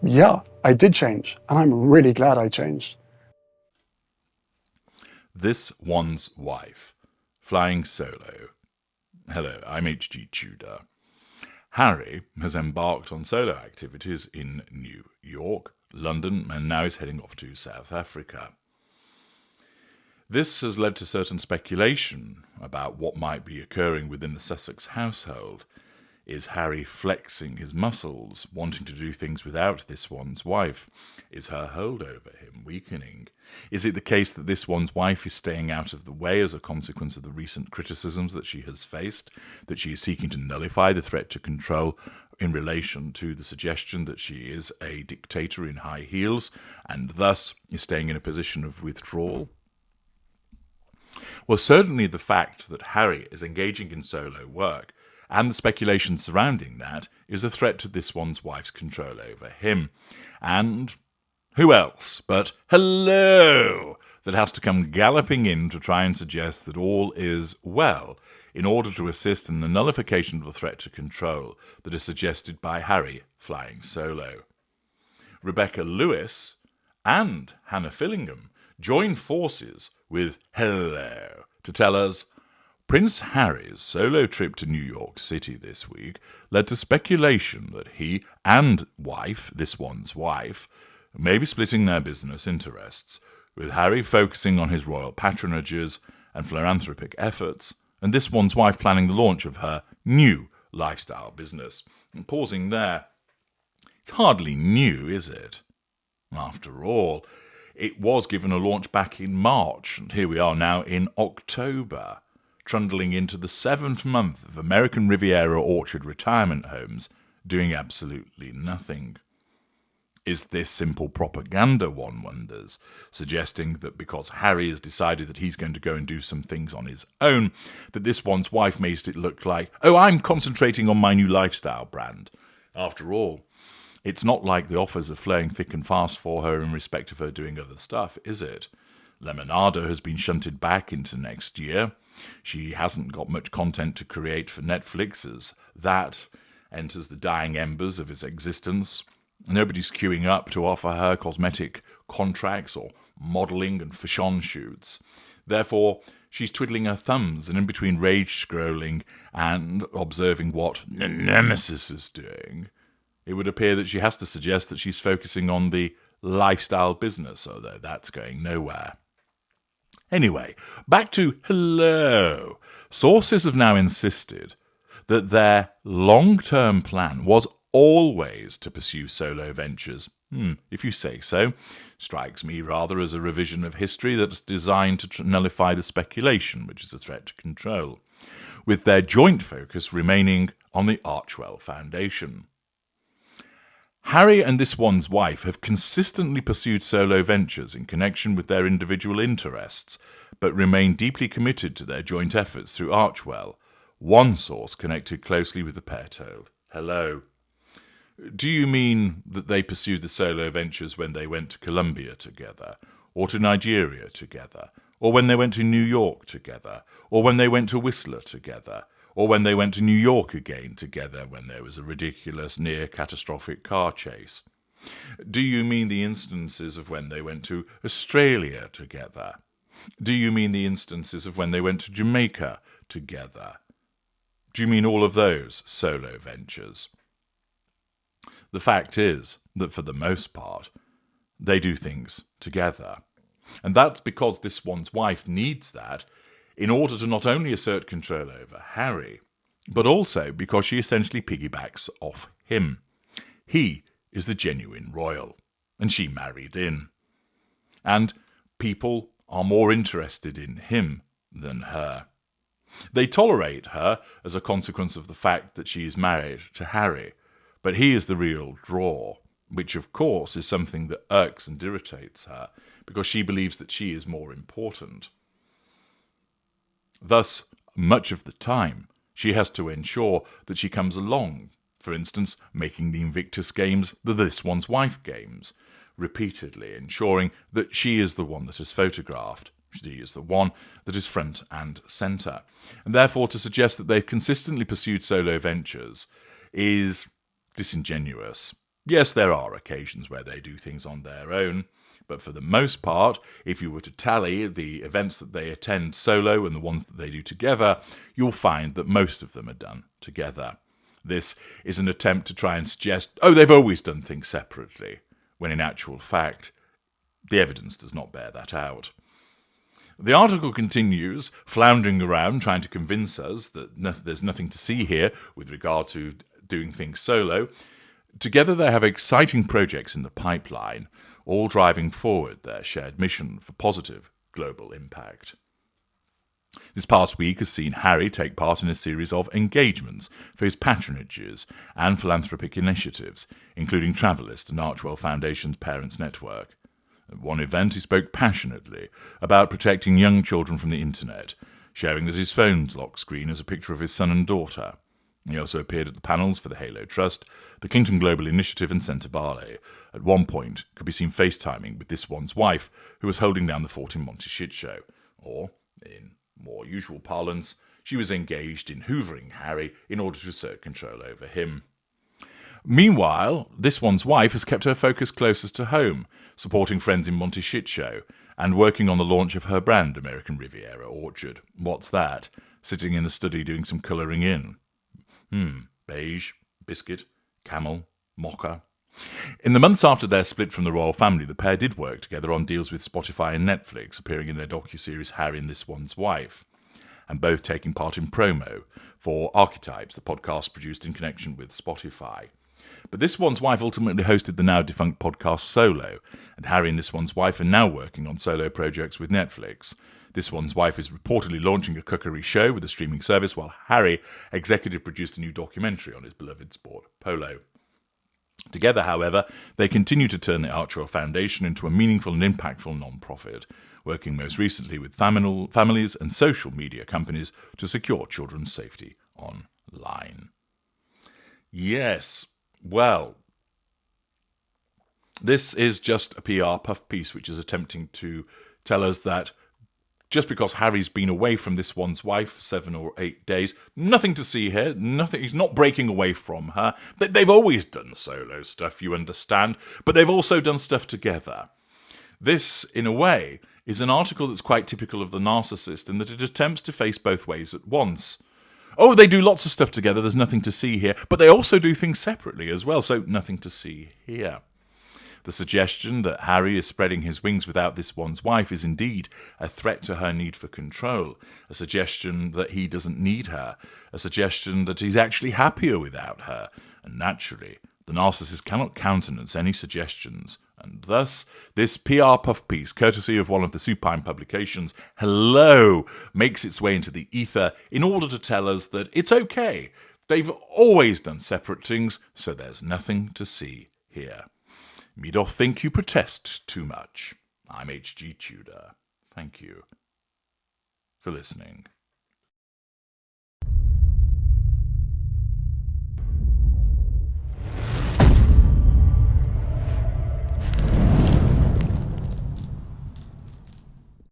Yeah, I did change, and I'm really glad I changed. This One's Wife, Flying Solo. Hello, I'm H.G. Tudor. Harry has embarked on solo activities in New York, London, and now is heading off to South Africa. This has led to certain speculation about what might be occurring within the Sussex household. Is Harry flexing his muscles, wanting to do things without this one's wife? Is her hold over him weakening? Is it the case that this one's wife is staying out of the way as a consequence of the recent criticisms that she has faced, that she is seeking to nullify the threat to control in relation to the suggestion that she is a dictator in high heels, and thus is staying in a position of withdrawal? Well, certainly the fact that Harry is engaging in solo work and the speculation surrounding that is a threat to this one's wife's control over him. And who else but hello that has to come galloping in to try and suggest that all is well in order to assist in the nullification of the threat to control that is suggested by Harry flying solo. Rebecca Lewis and Hannah Fillingham join forces with hello to tell us Prince Harry's solo trip to New York City this week led to speculation that he and wife, this one's wife, may be splitting their business interests, with Harry focusing on his royal patronages and philanthropic efforts, and this one's wife planning the launch of her new lifestyle business. And pausing there, it's hardly new, is it? After all, it was given a launch back in March, and here we are now in October, trundling into the 7th month of American Riviera Orchard retirement homes, doing absolutely nothing. Is this simple propaganda, one wonders, suggesting that because Harry has decided that he's going to go and do some things on his own, that this one's wife makes it look like, oh, I'm concentrating on my new lifestyle brand. After all, it's not like the offers are flowing thick and fast for her in respect of her doing other stuff, is it? Lemonardo has been shunted back into next year. She hasn't got much content to create for Netflix as that enters the dying embers of its existence. Nobody's queuing up to offer her cosmetic contracts or modelling and fashion shoots. Therefore, she's twiddling her thumbs and in between rage scrolling and observing what Nemesis is doing, it would appear that she has to suggest that she's focusing on the lifestyle business, although that's going nowhere. Anyway, back to hello. Sources have now insisted that their long-term plan was always to pursue solo ventures. If you say so, strikes me rather as a revision of history that's designed to nullify the speculation, which is a threat to control, with their joint focus remaining on the Archwell Foundation. Harry and this one's wife have consistently pursued solo ventures in connection with their individual interests, but remain deeply committed to their joint efforts through Archwell. One source connected closely with the pair told, hello. Do you mean that they pursued the solo ventures when they went to Colombia together, or to Nigeria together, or when they went to New York together, or when they went to Whistler together, or when they went to New York again together when there was a ridiculous, near-catastrophic car chase? Do you mean the instances of when they went to Australia together? Do you mean the instances of when they went to Jamaica together? Do you mean all of those solo ventures? The fact is that for the most part, they do things together. And that's because this one's wife needs that in order to not only assert control over Harry, but also because she essentially piggybacks off him. He is the genuine royal, and she married in. And people are more interested in him than her. They tolerate her as a consequence of the fact that she is married to Harry, but he is the real draw, which of course is something that irks and irritates her, because she believes that she is more important. Thus, much of the time, she has to ensure that she comes along, for instance, making the Invictus Games the This One's Wife Games, repeatedly ensuring that she is the one that is photographed. She is the one that is front and centre. And therefore, to suggest that they've consistently pursued solo ventures is disingenuous. Yes, there are occasions where they do things on their own, but for the most part, if you were to tally the events that they attend solo and the ones that they do together, you'll find that most of them are done together. This is an attempt to try and suggest, oh, they've always done things separately, when in actual fact, the evidence does not bear that out. The article continues, floundering around, trying to convince us that there's nothing to see here with regard to doing things solo. Together they have exciting projects in the pipeline, all driving forward their shared mission for positive global impact. This past week has seen Harry take part in a series of engagements for his patronages and philanthropic initiatives, including Travelist and Archwell Foundation's Parents Network. At one event, he spoke passionately about protecting young children from the internet, sharing that his phone's lock screen is a picture of his son and daughter. He also appeared at the panels for the Halo Trust, the Clinton Global Initiative and Centre Barley. At one point, could be seen FaceTiming with this one's wife, who was holding down the fort in Monty Shit Show. Or, in more usual parlance, she was engaged in hoovering Harry in order to assert control over him. Meanwhile, this one's wife has kept her focus closest to home, supporting friends in Monty Shit Show, and working on the launch of her brand, American Riviera Orchard. What's that? Sitting in the study doing some colouring in. Beige, biscuit, camel, mocha. In the months after their split from the royal family, the pair did work together on deals with Spotify and Netflix, appearing in their docuseries Harry and This One's Wife, and both taking part in promo for Archetypes, the podcast produced in connection with Spotify. But This One's Wife ultimately hosted the now-defunct podcast Solo, and Harry and This One's Wife are now working on solo projects with Netflix. This One's Wife is reportedly launching a cookery show with a streaming service, while Harry executive produced a new documentary on his beloved sport, polo. Together, however, they continue to turn the Archwell Foundation into a meaningful and impactful non-profit, working most recently with families and social media companies to secure children's safety online. Yes, well, this is just a PR puff piece which is attempting to tell us that just because Harry's been away from This One's Wife 7 or 8 days, nothing to see here, nothing. He's not breaking away from her. They've always done solo stuff, you understand, but they've also done stuff together. This, in a way, is an article that's quite typical of the narcissist in that it attempts to face both ways at once. Oh, they do lots of stuff together, there's nothing to see here, but they also do things separately as well, so nothing to see here. The suggestion that Harry is spreading his wings without This One's Wife is indeed a threat to her need for control, a suggestion that he doesn't need her, a suggestion that he's actually happier without her, and naturally, the narcissist cannot countenance any suggestions, and thus, this PR puff piece, courtesy of one of the supine publications, Hello, makes its way into the ether in order to tell us that it's okay. They've always done separate things, so there's nothing to see here. Me doth think you protest too much. I'm H.G. Tudor. Thank you for listening.